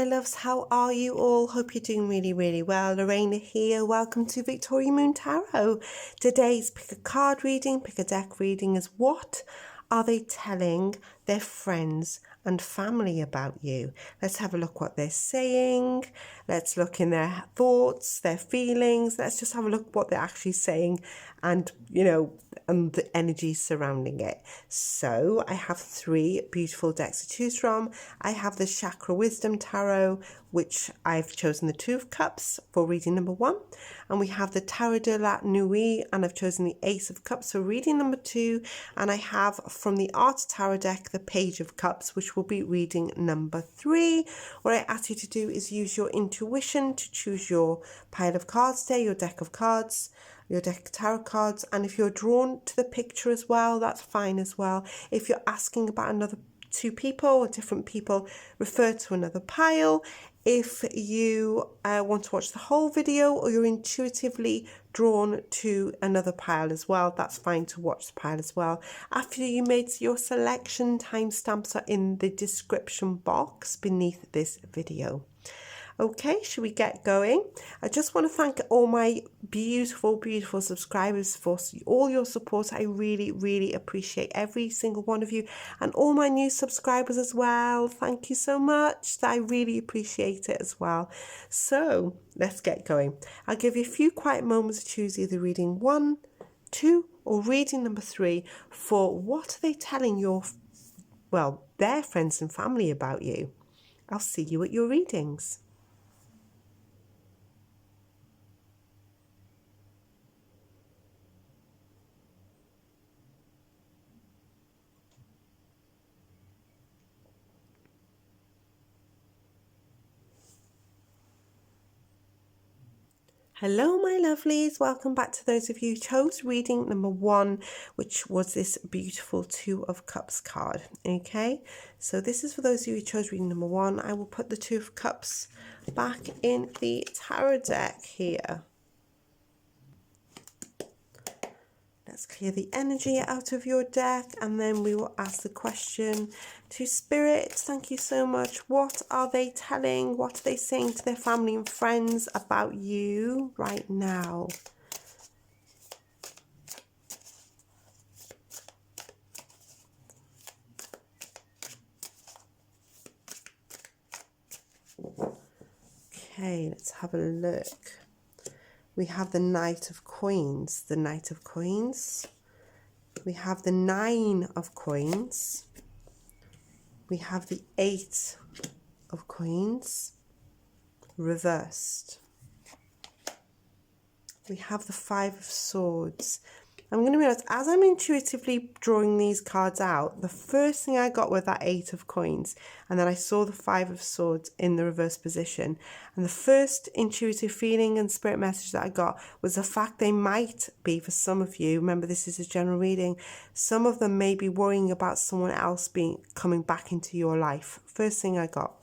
my loves, how are you all? Hope you're doing really well. Lorena here. Welcome to Victoria Moon Tarot. Today's pick a card reading, pick a deck reading is what are they telling their friends and family about you? Let's have a look what they're saying. Let's look in their thoughts, their feelings. Let's just have a look what they're actually saying and, and the energy surrounding it. So I have 3 beautiful decks to choose from. I have the Chakra Wisdom Tarot, which I've chosen the 2 of Cups for reading number 1. And we have the Tarot de la Nuit, and I've chosen the Ace of Cups for reading number 2. And I have from the Art Tarot deck, the Page of Cups, which will be reading number 3. What I ask you to do is use your intuition to choose your pile of cards today, your deck of cards, your deck of tarot cards. And if you're drawn to the picture as well, that's fine as well. If you're asking about another 2 people or different people, refer to another pile. If you want to watch the whole video or you're intuitively drawn to another pile as well, that's fine to watch the pile as well. After you made your selection, timestamps are in the description box beneath this video. Okay, should we get going? I just want to thank all my beautiful subscribers for all your support. I really appreciate every single one of you, and all my new subscribers as well. Thank you so much. I really appreciate it as well. So let's get going. I'll give you a few quiet moments to choose either reading 1, 2 or reading number 3 for what are they telling their friends and family about you. I'll see you at your readings. Hello my lovelies, welcome back to those of you who chose reading number 1, which was this beautiful 2 of Cups card. Okay, so this is for those of you who chose reading number 1. I will put the 2 of Cups back in the tarot deck here. Let's clear the energy out of your deck, and then we will ask the question to Spirit. Thank you so much. What are they telling? What are they saying to their family and friends about you right now? Okay, let's have a look. We have the Knight of Coins, the Knight of Coins. We have the 9 of Coins. We have the 8 of Coins, reversed. We have the 5 of Swords. I'm going to be honest, as I'm intuitively drawing these cards out, the first thing I got was that 8 of Coins, and then I saw the 5 of Swords in the reverse position. And the first intuitive feeling and spirit message that I got was the fact they might be, for some of you, remember this is a general reading, some of them may be worrying about someone else coming back into your life. First thing I got.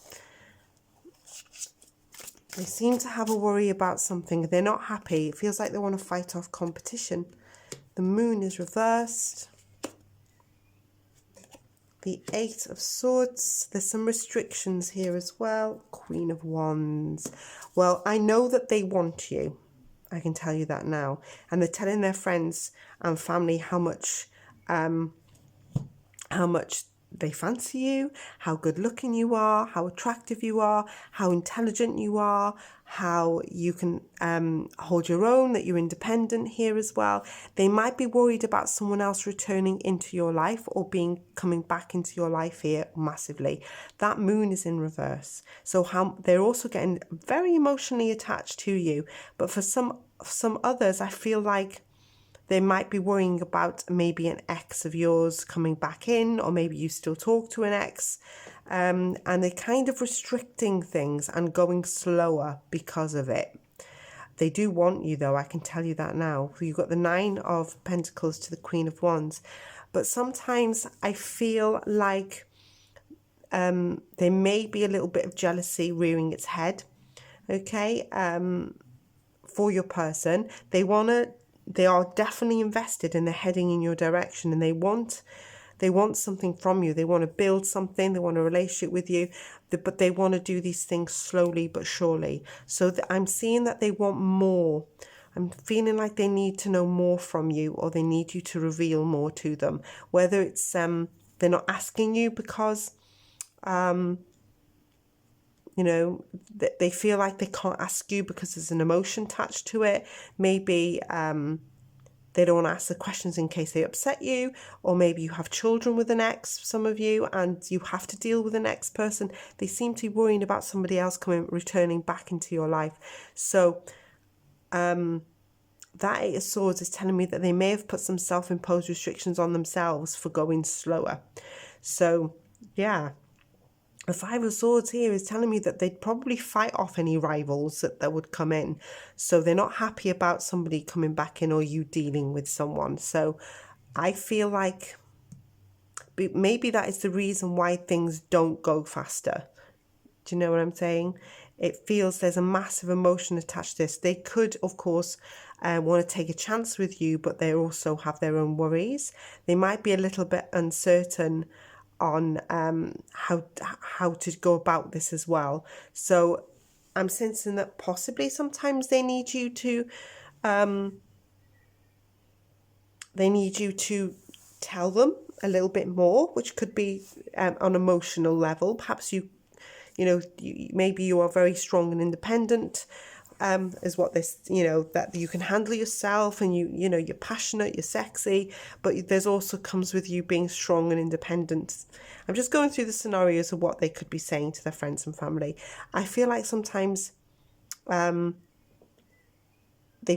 They seem to have a worry about something. They're not happy. It feels like they want to fight off competition. The Moon is reversed. The 8 of Swords. There's some restrictions here as well. Queen of Wands. Well, I know that they want you. I can tell you that now. And they're telling their friends and family how much they fancy you, how good looking you are, how attractive you are, how intelligent you are, how you can hold your own, that you're independent here as well. They might be worried about someone else returning into your life or coming back into your life here massively. That Moon is in reverse. So they're also getting very emotionally attached to you. But for some others, I feel like they might be worrying about maybe an ex of yours coming back in, or maybe you still talk to an ex. And they're kind of restricting things and going slower because of it. They do want you though, I can tell you that now. You've got the 9 of Pentacles to the Queen of Wands. But sometimes I feel like there may be a little bit of jealousy rearing its head, okay, for your person. They are definitely invested and they're heading in your direction, and they want They want something from you. They want to build something. They want a relationship with you, but they want to do these things slowly but surely. So I'm seeing that they want more. I'm feeling like they need to know more from you, or they need you to reveal more to them. Whether it's they're not asking you because they feel like they can't ask you because there's an emotion attached to it. Maybe they don't want to ask the questions in case they upset you, or maybe you have children with an ex, some of you, and you have to deal with an ex person. They seem to be worrying about somebody else returning back into your life. So that Eight of Swords is telling me that they may have put some self-imposed restrictions on themselves for going slower. So, yeah. The Five of Swords here is telling me that they'd probably fight off any rivals that would come in. So they're not happy about somebody coming back in or you dealing with someone. So I feel like maybe that is the reason why things don't go faster. Do you know what I'm saying? It feels there's a massive emotion attached to this. They could, of course, want to take a chance with you, but they also have their own worries. They might be a little bit uncertain on how to go about this as well. So I'm sensing that possibly sometimes they need you to tell them a little bit more, which could be on emotional level. Perhaps maybe you are very strong and independent, is what this, that you can handle yourself, and you're passionate, you're sexy, but there's also comes with you being strong and independent. I'm just going through the scenarios of what they could be saying to their friends and family. I feel like sometimes they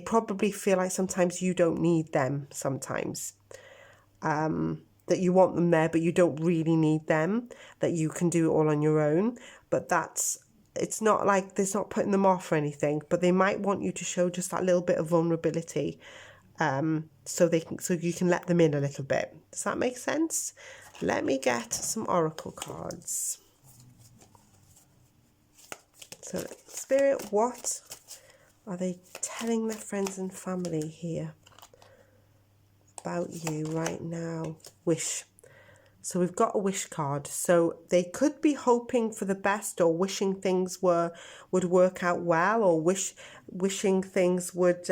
probably feel like sometimes you don't need them sometimes. That you want them there, but you don't really need them, that you can do it all on your own. But it's not like there's not putting them off or anything, but they might want you to show just that little bit of vulnerability, so you can let them in a little bit. Does that make sense? Let me get some oracle cards. So, Spirit, what are they telling their friends and family here about you right now? Wish. So we've got a wish card. So they could be hoping for the best, or wishing things would work out well, or wishing things would.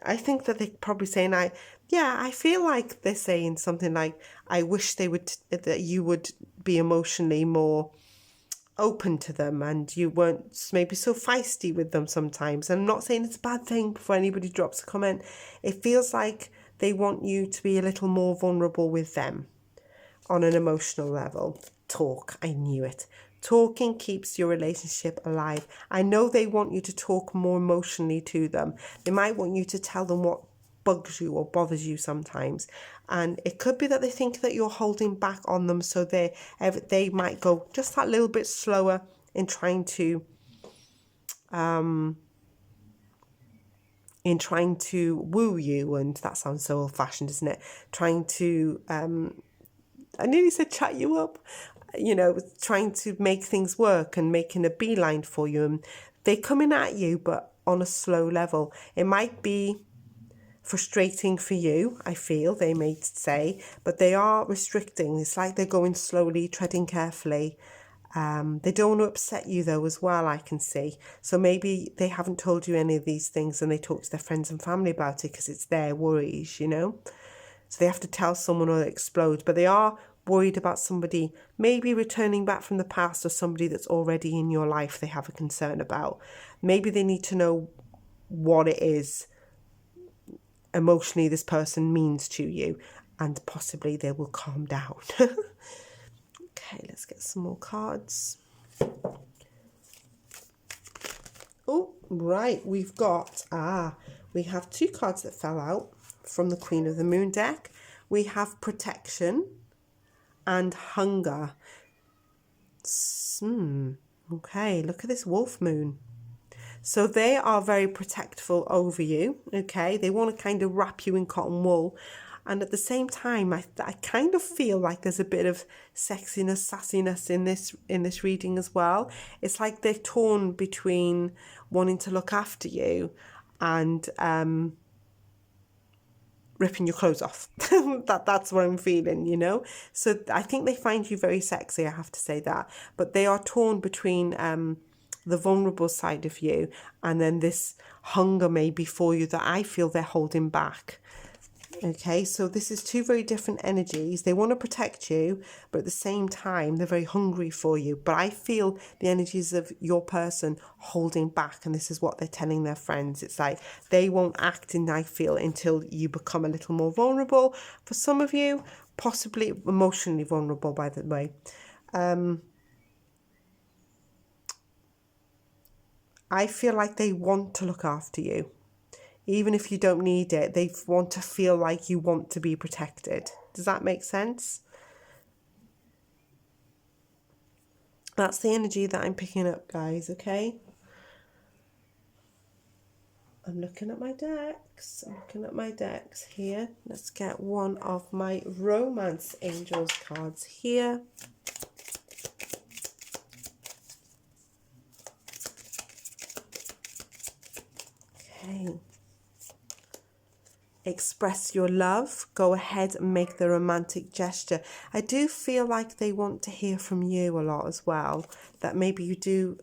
I think that they're probably saying, I feel like they're saying something like, I wish that you would be emotionally more open to them, and you weren't maybe so feisty with them sometimes. And I'm not saying it's a bad thing before anybody drops a comment. It feels like they want you to be a little more vulnerable with them on an emotional level. Talk. I knew it. Talking keeps your relationship alive. I know they want you to talk more emotionally to them. They might want you to tell them what bugs you or bothers you sometimes, and it could be that they think that you're holding back on them, so they might go just that little bit slower in trying to woo you. And that sounds so old-fashioned, doesn't it? Trying to I nearly said chat you up, trying to make things work and making a beeline for you. And they're coming at you, but on a slow level. It might be frustrating for you, I feel they may say, but they are restricting. It's like they're going slowly, treading carefully. They don't want to upset you though as well, I can see. So maybe they haven't told you any of these things, and they talk to their friends and family about it because it's their worries, So they have to tell someone or it explodes. But they are worried about somebody maybe returning back from the past, or somebody that's already in your life they have a concern about. Maybe they need to know what it is emotionally this person means to you, and possibly they will calm down. Okay, let's get some more cards. Oh, right, we have two cards that fell out from the Queen of the Moon deck. We have protection and hunger. Okay, look at this wolf moon. So they are very protectful over you, okay? They want to kind of wrap you in cotton wool. And at the same time, I kind of feel like there's a bit of sexiness, sassiness in this reading as well. It's like they're torn between wanting to look after you and ripping your clothes off. That's what I'm feeling, you know. So I think they find you very sexy, I have to say that. But they are torn between the vulnerable side of you and then this hunger maybe for you that I feel they're holding back. Okay, so this is two very different energies. They want to protect you, but at the same time, they're very hungry for you. But I feel the energies of your person holding back, and this is what they're telling their friends. It's like they won't act in, I feel, until you become a little more vulnerable. For some of you, possibly emotionally vulnerable, by the way. I feel like they want to look after you. Even if you don't need it, they want to feel like you want to be protected. Does that make sense? That's the energy that I'm picking up, guys, okay? I'm looking at my decks. Here. Let's get one of my Romance Angels cards here. Okay. Express your love. Go ahead and make the romantic gesture. I do feel like they want to hear from you a lot as well. That maybe you do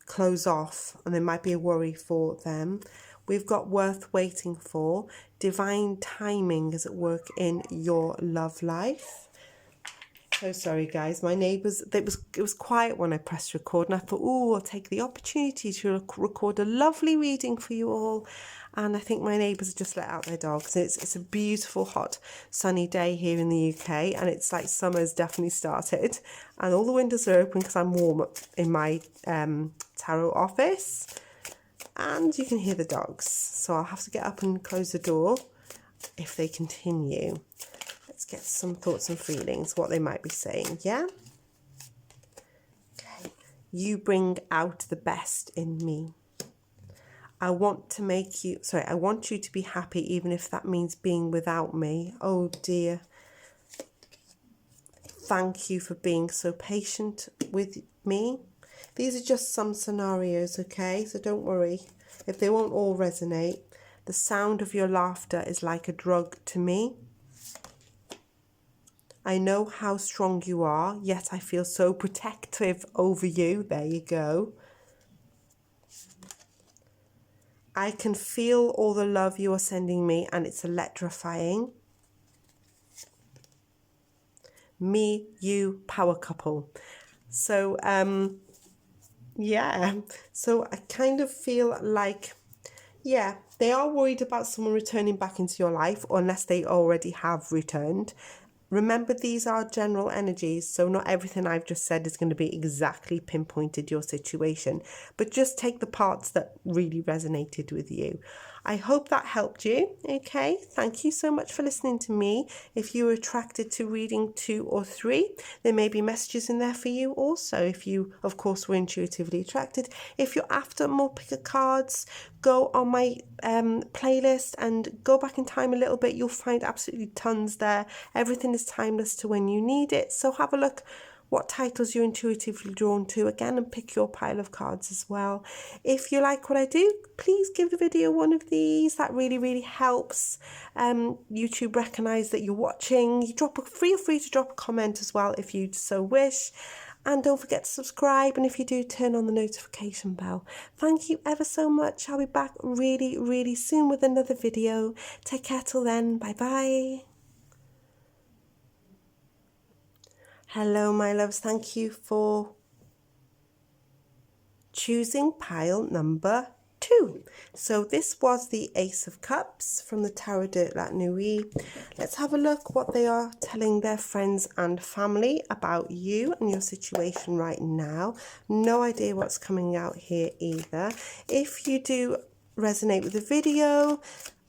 close off and there might be a worry for them. We've got worth waiting for. Divine timing is at work in your love life. So sorry guys, my neighbours, it was quiet when I pressed record and I thought, oh, I'll take the opportunity to record a lovely reading for you all. And I think my neighbours just let out their dogs. It's a beautiful, hot, sunny day here in the UK, and it's like summer's definitely started. And all the windows are open because I'm warm in my tarot office. And you can hear the dogs. So I'll have to get up and close the door if they continue. Let's get some thoughts and feelings, what they might be saying, yeah? Okay. You bring out the best in me. I want you to be happy even if that means being without me. Oh dear. Thank you for being so patient with me. These are just some scenarios, okay? So don't worry if they won't all resonate. The sound of your laughter is like a drug to me. I know how strong you are, yet I feel so protective over you. There you go. I can feel all the love you are sending me and it's electrifying. Me, you, power couple. So, yeah. So I kind of feel like, yeah, they are worried about someone returning back into your life, or unless they already have returned. Remember, these are general energies, so not everything I've just said is going to be exactly pinpointed your situation, but just take the parts that really resonated with you. I hope that helped you, okay? Thank you so much for listening to me. If you were attracted to reading 2 or 3, there may be messages in there for you also, if you, of course, were intuitively attracted. If you're after more picker cards, go on my playlist and go back in time a little bit. You'll find absolutely tons there. Everything is timeless to when you need it. So have a look what titles you're intuitively drawn to again and pick your pile of cards as well. If you like what I do, please give the video one of these. That really helps YouTube recognize that you're watching. You feel free to drop a comment as well if you so wish. And don't forget to subscribe, and if you do, turn on the notification bell. Thank you ever so much. I'll be back really soon with another video. Take care till then. Bye bye. Hello, my loves. Thank you for choosing pile number 2. So this was the Ace of Cups from the Tarot de la Nuit. Let's have a look what they are telling their friends and family about you and your situation right now. No idea what's coming out here either. If you do resonate with the video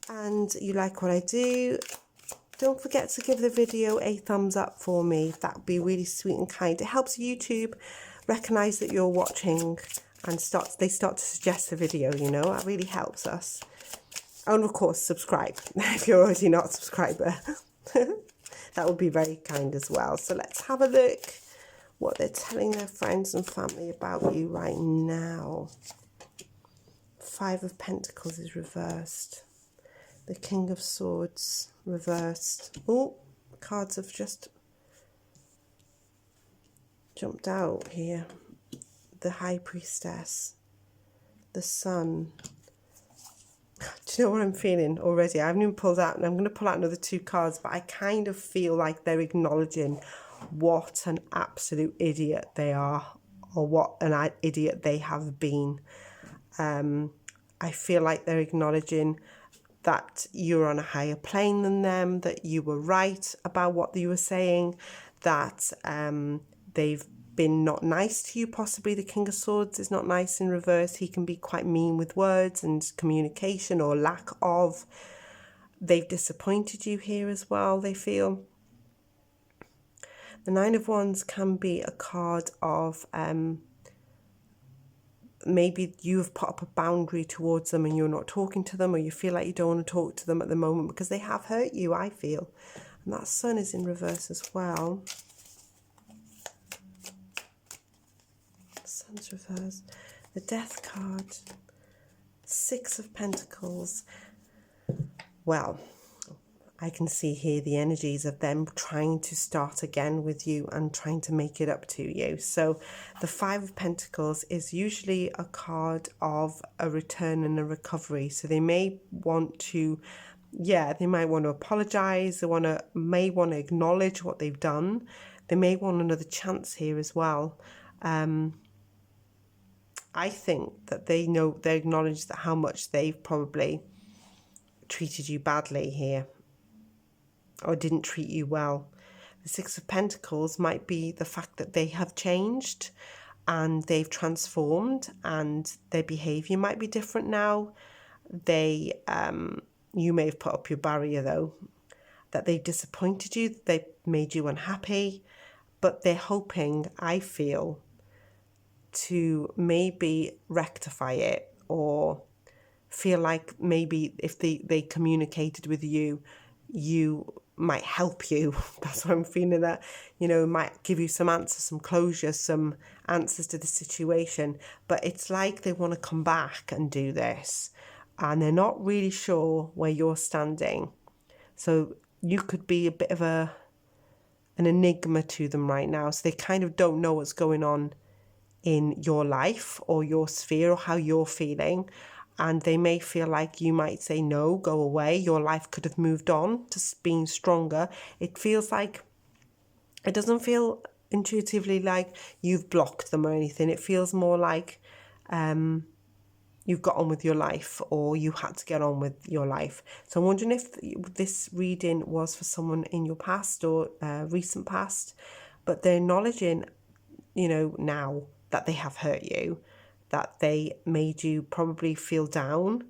and you like what I do, don't forget to give the video a thumbs up for me. That would be really sweet and kind. It helps YouTube recognize that you're watching and they start to suggest the video, you know. That really helps us. And of course, subscribe if you're already not a subscriber. That would be very kind as well. So let's have a look what they're telling their friends and family about you right now. 5 of Pentacles is reversed. The King of Swords reversed. Oh, cards have just jumped out here. The High Priestess. The Sun. Do you know what I'm feeling already? I haven't even pulled out, and I'm going to pull out another 2 cards, but I kind of feel like they're acknowledging what an absolute idiot they are, or what an idiot they have been. I feel like they're acknowledging that you're on a higher plane than them, that you were right about what you were saying, that they've been not nice to you. Possibly the King of Swords is not nice in reverse. He can be quite mean with words and communication or lack of. They've disappointed you here as well, they feel. The Nine of Wands can be a card of maybe you've put up a boundary towards them and you're not talking to them, or you feel like you don't want to talk to them at the moment because they have hurt you, I feel. And that Sun is in reverse as well. Sun's reversed. The Death card. 6 of Pentacles. Well, I can see here the energies of them trying to start again with you and trying to make it up to you. So the 5 of Pentacles is usually a card of a return and a recovery. So they may want to, they might want to apologize. They may want to acknowledge what they've done. They may want another chance here as well. I think that they acknowledge that how much they've probably treated you badly here, or didn't treat you well. The 6 of Pentacles might be the fact that they have changed and they've transformed, and their behavior might be different now. You may have put up your barrier though, that they've disappointed you, they made you unhappy, but they're hoping, I feel, to maybe rectify it, or feel like maybe if they communicated with you, you might help you. That's what I'm feeling, that, might give you some answers, some closure, some answers to the situation. But it's like they want to come back and do this, and they're not really sure where you're standing. So you could be a bit of an enigma to them right now. So they kind of don't know what's going on in your life or your sphere, or how you're feeling. And they may feel like you might say, no, go away. Your life could have moved on to being stronger. It feels like, it doesn't feel intuitively like you've blocked them or anything. It feels more like you've got on with your life, or you had to get on with your life. So I'm wondering if this reading was for someone in your past or recent past, but they're acknowledging, now that they have hurt you, that they made you probably feel down,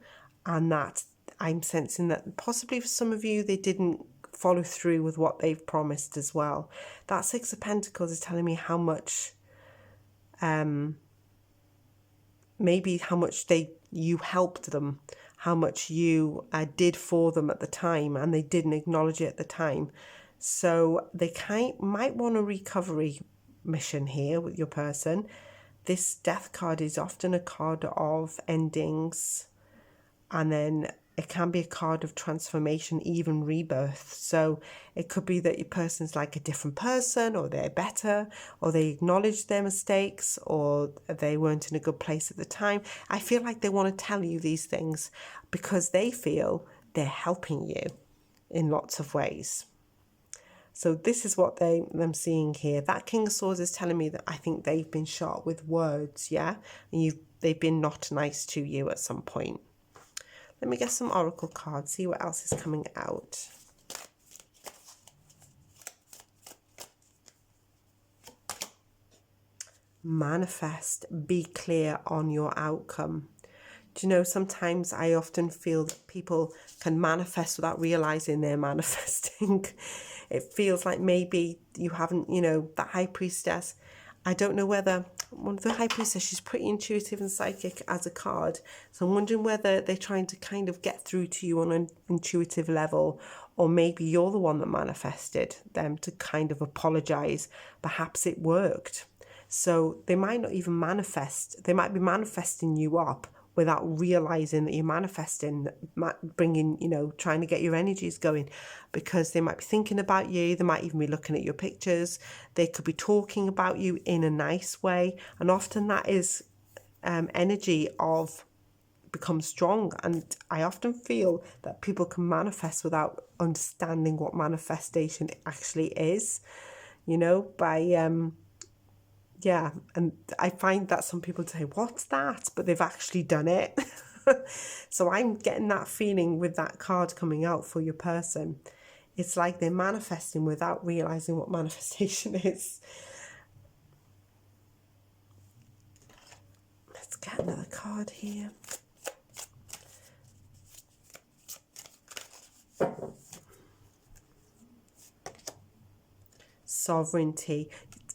and that I'm sensing that possibly for some of you, they didn't follow through with what they've promised as well. That 6 of Pentacles is telling me how much, maybe how much you helped them, how much you did for them at the time, and they didn't acknowledge it at the time. So they might want a recovery mission here with your person. This Death card is often a card of endings, and then it can be a card of transformation, even rebirth. So it could be that your person's like a different person, or they're better, or they acknowledge their mistakes, or they weren't in a good place at the time. I feel like they want to tell you these things because they feel they're helping you in lots of ways. So this is what I'm seeing here. That King of Swords is telling me that I think they've been shot with words, yeah? And they've been not nice to you at some point. Let me get some oracle cards, see what else is coming out. Manifest, be clear on your outcome. Do you know, sometimes I often feel that people can manifest without realizing they're manifesting. It feels like maybe you haven't, that High Priestess. I don't know whether, the High Priestess, she's pretty intuitive and psychic as a card. So I'm wondering whether they're trying to kind of get through to you on an intuitive level, or maybe you're the one that manifested them to kind of apologize. Perhaps it worked. So they might not even manifest. They might be manifesting you up without realizing that you're manifesting, bringing, trying to get your energies going, because they might be thinking about you. They might even be looking at your pictures. They could be talking about you in a nice way. And often that is energy of become strong. And I often feel that people can manifest without understanding what manifestation actually is, by yeah. And I find that some people say, what's that? But they've actually done it. So I'm getting that feeling with that card coming out for your person. It's like they're manifesting without realizing what manifestation is. Let's get another card here. Sovereignty.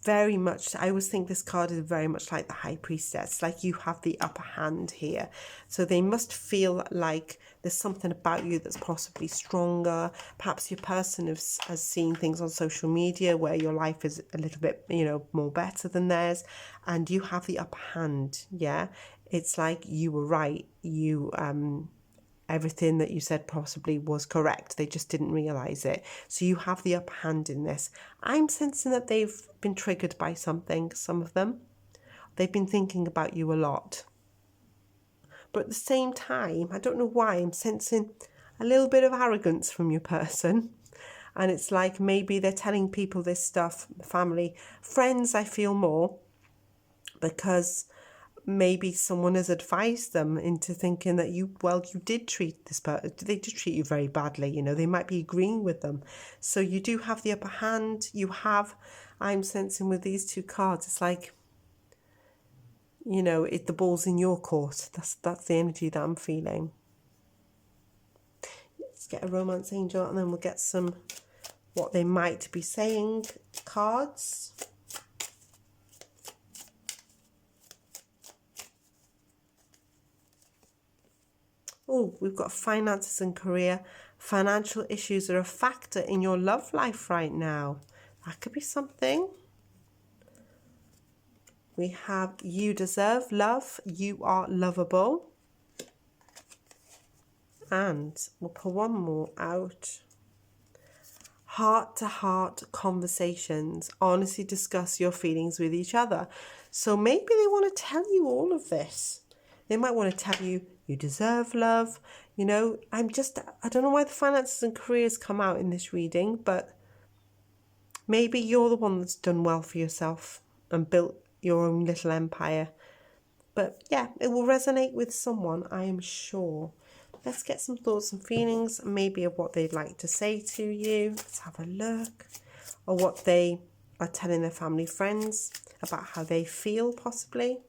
Very much, I always think this card is very much like the High Priestess, like you have the upper hand here. So they must feel like there's something about you that's possibly stronger. Perhaps your person has seen things on social media where your life is a little bit, more better than theirs, and you have the upper hand. Yeah, it's like you were right. Everything that you said possibly was correct. They just didn't realize it. So you have the upper hand in this. I'm sensing that they've been triggered by something, some of them. They've been thinking about you a lot. But at the same time, I don't know why, I'm sensing a little bit of arrogance from your person. And it's like maybe they're telling people this stuff, family, friends, I feel more, because maybe someone has advised them into thinking that you did treat this person, they did treat you very badly, they might be agreeing with them. So you do have the upper hand. I'm sensing with these two cards, it's like, the ball's in your court. That's the energy that I'm feeling. Let's get a romance angel, and then we'll get some what they might be saying cards. Oh, we've got finances and career. Financial issues are a factor in your love life right now. That could be something. We have you deserve love. You are lovable. And we'll pull one more out. Heart-to-heart conversations. Honestly discuss your feelings with each other. So maybe they want to tell you all of this. They might want to tell you deserve love. I don't know why the finances and careers come out in this reading, but maybe you're the one that's done well for yourself and built your own little empire. But yeah, it will resonate with someone, I am sure. Let's get some thoughts and feelings, maybe of what they'd like to say to you. Let's have a look. Or what they are telling their family, friends about how they feel, possibly,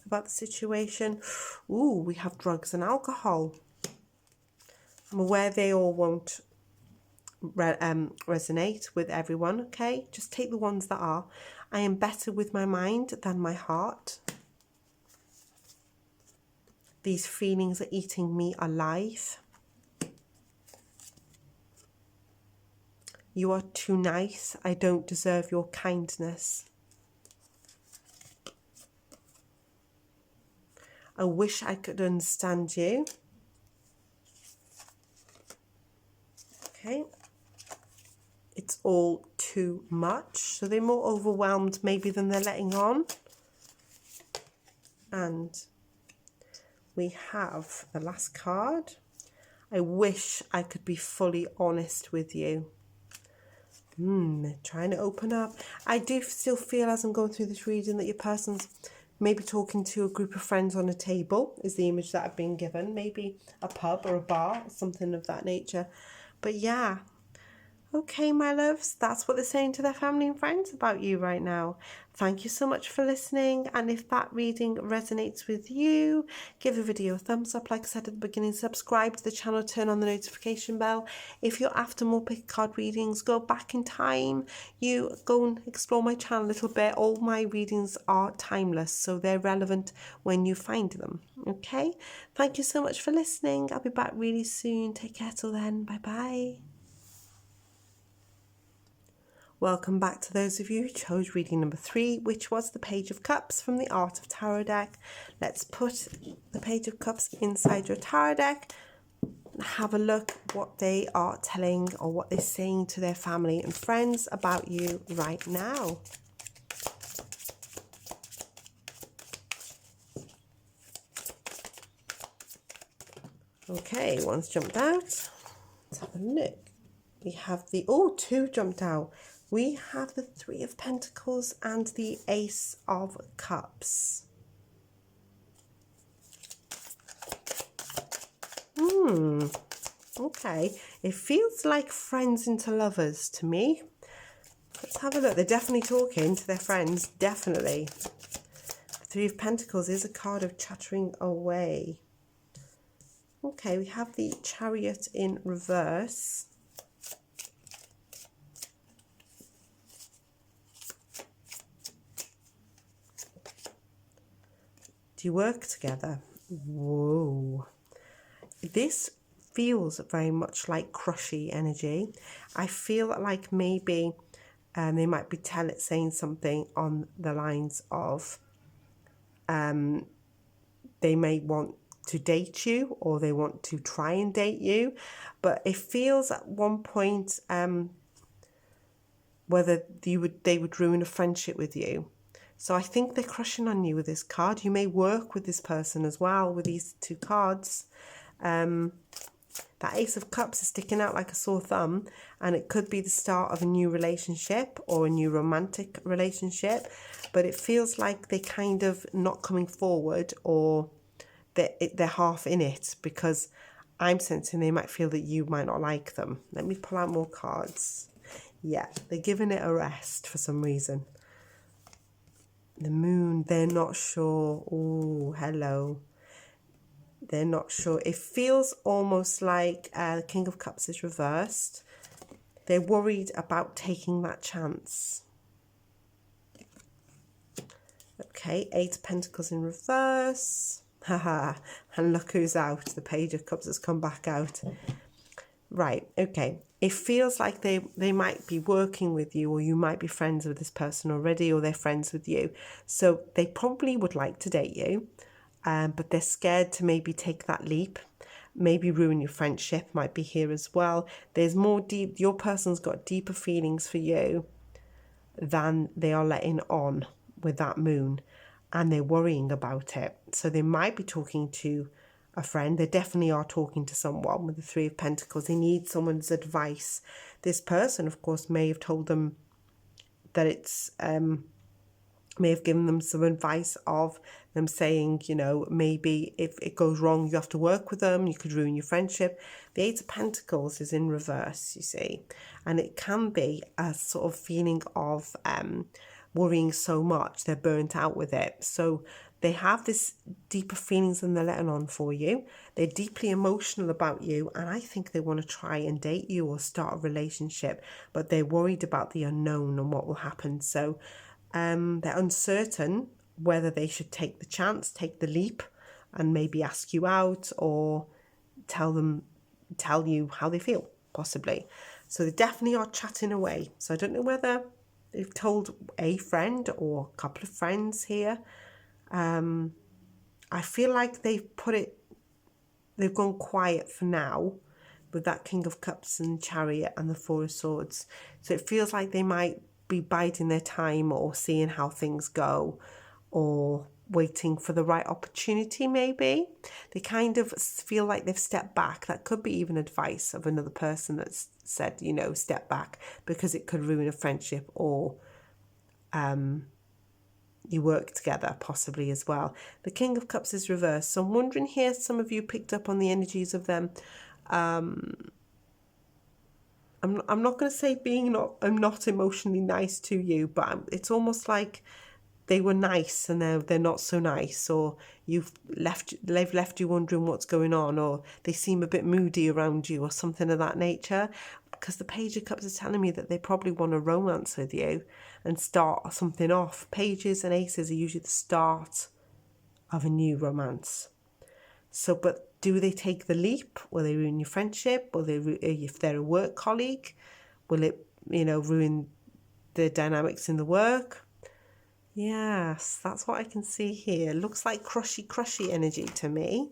about the situation. Ooh, we have drugs and alcohol. I'm aware they all won't resonate with everyone, okay? Just take the ones that are. I am better with my mind than my heart. These feelings are eating me alive. You are too nice. I don't deserve your kindness. I wish I could understand you. Okay. It's all too much. So they're more overwhelmed maybe than they're letting on. And we have the last card. I wish I could be fully honest with you. Trying to open up. I do still feel as I'm going through this reading that your person's maybe talking to a group of friends on a table is the image that I've been given. Maybe a pub or a bar, something of that nature. But yeah. Okay, my loves, that's what they're saying to their family and friends about you right now. Thank you so much for listening. And if that reading resonates with you, give the video a thumbs up. Like I said at the beginning, subscribe to the channel, turn on the notification bell. If you're after more pick card readings, go back in time. You go and explore my channel a little bit. All my readings are timeless, so they're relevant when you find them. Okay, thank you so much for listening. I'll be back really soon. Take care till then. Bye bye. Welcome back to those of you who chose reading number 3, which was the Page of Cups from the Art of Tarot deck. Let's put the Page of Cups inside your tarot deck and have a look what they are telling or what they're saying to their family and friends about you right now. Okay, one's jumped out. Let's have a look. We have the, two jumped out. We have the Three of Pentacles and the Ace of Cups. Okay. It feels like friends into lovers to me. Let's have a look. They're definitely talking to their friends. Definitely. The Three of Pentacles is a card of chattering away. Okay, we have the Chariot in reverse. Do you work together? Whoa. This feels very much like crushy energy. I feel like maybe they might be saying something on the lines of they may want to date you or they want to try and date you. But it feels at one point whether they would ruin a friendship with you. So I think they're crushing on you with this card. You may work with this person as well with these two cards. That Ace of Cups is sticking out like a sore thumb, and it could be the start of a new relationship or a new romantic relationship, but it feels like they're kind of not coming forward, or they're half in it, because I'm sensing they might feel that you might not like them. Let me pull out more cards. Yeah, they're giving it a rest for some reason. The Moon, they're not sure. Oh, hello. They're not sure. It feels almost like the King of Cups is reversed. They're worried about taking that chance. Okay, Eight of Pentacles in reverse. Haha, and look who's out. The Page of Cups has come back out. Right, okay. It feels like they might be working with you, or you might be friends with this person already, or they're friends with you. So they probably would like to date you, but they're scared to maybe take that leap. Maybe ruin your friendship might be here as well. There's more deep, your person's got deeper feelings for you than they are letting on with that Moon, and they're worrying about it. So they might be talking to a friend. They definitely are talking to someone with the Three of Pentacles. They need someone's advice. This person, of course, may have told them that it's may have given them some advice of them saying, you know, maybe if it goes wrong, you have to work with them, you could ruin your friendship. The Eight of Pentacles is in reverse, you see, and it can be a sort of feeling of worrying so much they're burnt out with it. So they have this deeper feelings than they're letting on for you. They're deeply emotional about you, and I think they want to try and date you or start a relationship, but they're worried about the unknown and what will happen. So they're uncertain whether they should take the chance, take the leap, and maybe ask you out or tell you how they feel, possibly. So they definitely are chatting away. So I don't know whether they've told a friend or a couple of friends here. I feel like they've gone quiet for now with that King of Cups and Chariot and the Four of Swords. So it feels like they might be biding their time or seeing how things go, or waiting for the right opportunity maybe. They kind of feel like they've stepped back. That could be even advice of another person that's said, you know, step back because it could ruin a friendship, or you work together possibly as well. The King of Cups is reversed. So I'm wondering here, some of you picked up on the energies of them. I'm not going to say I'm not emotionally nice to you, but it's almost like they were nice and they're not so nice, or they've left you wondering what's going on, or they seem a bit moody around you or something of that nature. Because the Page of Cups is telling me that they probably want a romance with you and start something off. Pages and Aces are usually the start of a new romance. So, but do they take the leap? Will they ruin your friendship? Will they, if they're a work colleague, will it, ruin the dynamics in the work. Yes, that's what I can see here. Looks like crushy energy to me.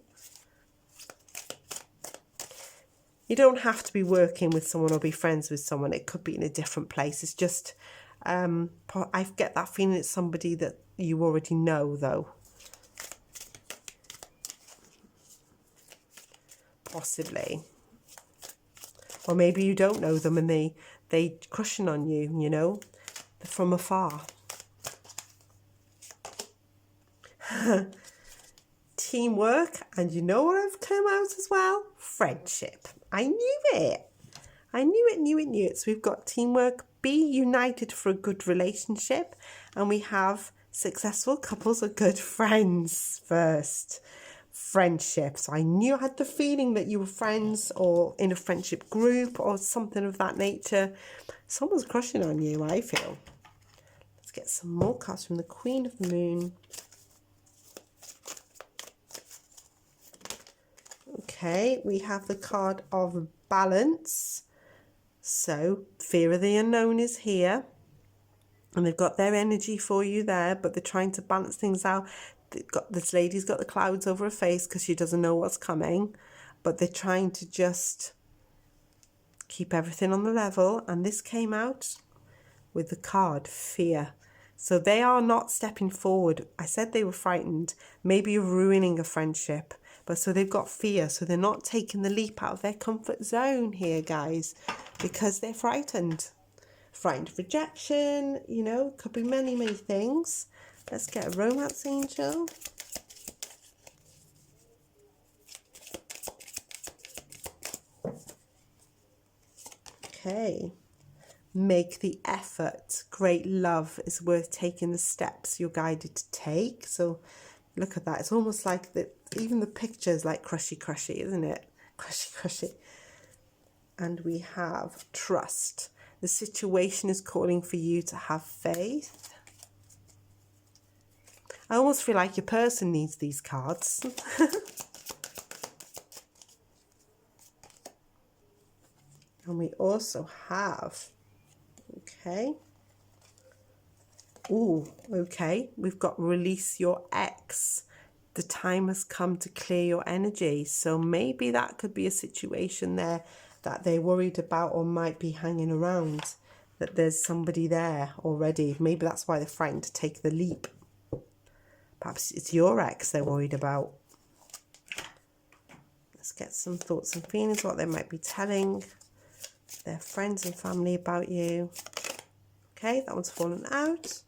You don't have to be working with someone or be friends with someone. It could be in a different place. It's just, I get that feeling it's somebody that you already know, though. Possibly. Or maybe you don't know them and they crushing on you, you know, from afar. Teamwork, and you know what I've come out as well? Friendship. I knew it. I knew it. So we've got teamwork, be united for a good relationship, and we have successful couples are good friends first. Friendship. So I knew I had the feeling that you were friends or in a friendship group or something of that nature. Someone's crushing on you, I feel. Let's get some more cards from the Queen of the Moon. Okay, we have the card of Balance. So fear of the unknown is here. And they've got their energy for you there, but they're trying to balance things out. This lady's got the clouds over her face because she doesn't know what's coming. But they're trying to just keep everything on the level. And this came out with the card Fear. So they are not stepping forward. I said they were frightened. Maybe you're ruining a friendship. But so they've got fear. So they're not taking the leap out of their comfort zone here, guys, because they're frightened. Frightened of rejection, you know, could be many things. Let's get a romance angel. Okay. Make the effort. Great love is worth taking the steps you're guided to take. So look at that. It's almost like that. Even the picture is like crushy, isn't it? Crushy. And we have trust. The situation is calling for you to have faith. I almost feel like your person needs these cards. And we also have, okay. Ooh, okay. We've got release your ex. The time has come to clear your energy. So maybe that could be a situation there that they're worried about or might be hanging around. That there's somebody there already. Maybe that's why they're frightened to take the leap. Perhaps it's your ex they're worried about. Let's get some thoughts and feelings, what they might be telling their friends and family about you. Okay, that one's fallen out.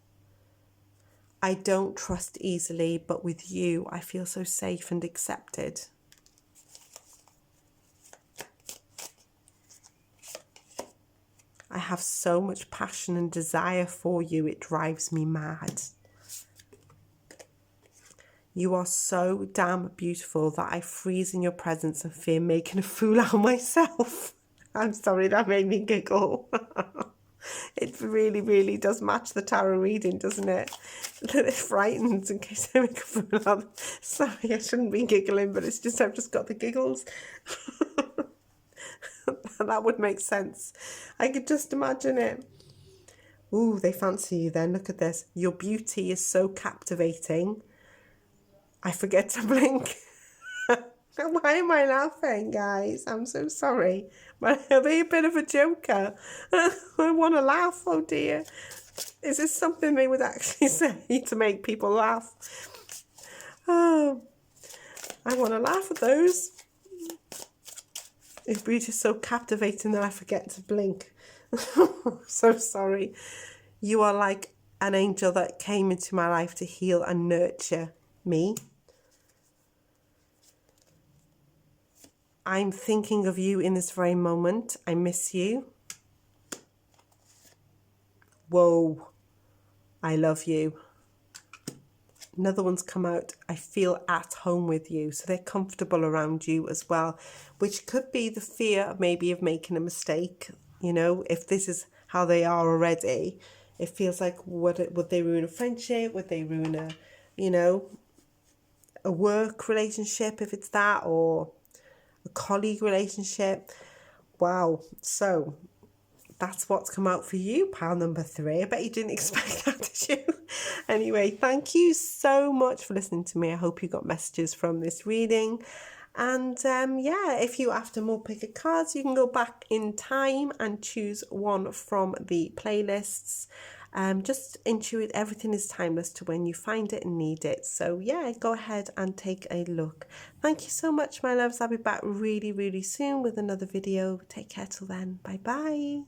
I don't trust easily, but with you, I feel so safe and accepted. I have so much passion and desire for you, it drives me mad. You are so damn beautiful that I freeze in your presence and fear making a fool out of myself. I'm sorry, that made me giggle. It really does match the tarot reading, doesn't it? It frightens in case I make a fool out. Sorry, I shouldn't be giggling, but it's just I've just got the giggles. That would make sense. I could just imagine it. Ooh, they fancy you then. Look at this. Your beauty is so captivating. I forget to blink. Why am I laughing, guys? I'm so sorry. But I'll be a bit of a joker. I want to laugh, oh dear. Is this something they would actually say to make people laugh? Oh, I want to laugh at those. Your beauty is so captivating that I forget to blink. So sorry. You are like an angel that came into my life to heal and nurture me. I'm thinking of you in this very moment. I miss you. Whoa. I love you. Another one's come out. I feel at home with you. So they're comfortable around you as well, which could be the fear maybe of making a mistake. You know, if this is how they are already, it feels like would they ruin a friendship? Would they ruin a, you know, a work relationship if it's that, or a colleague relationship? Wow. So that's what's come out for you, pile number 3. I bet you didn't expect that, did you? Anyway, thank you so much for listening to me. I hope you got messages from this reading. And yeah, if you're after more pick a cards, you can go back in time and choose one from the playlists. Just intuit, everything is timeless to when you find it and need it. So yeah, go ahead and take a look. Thank you so much, my loves. I'll be back really, really soon with another video. Take care till then. Bye bye.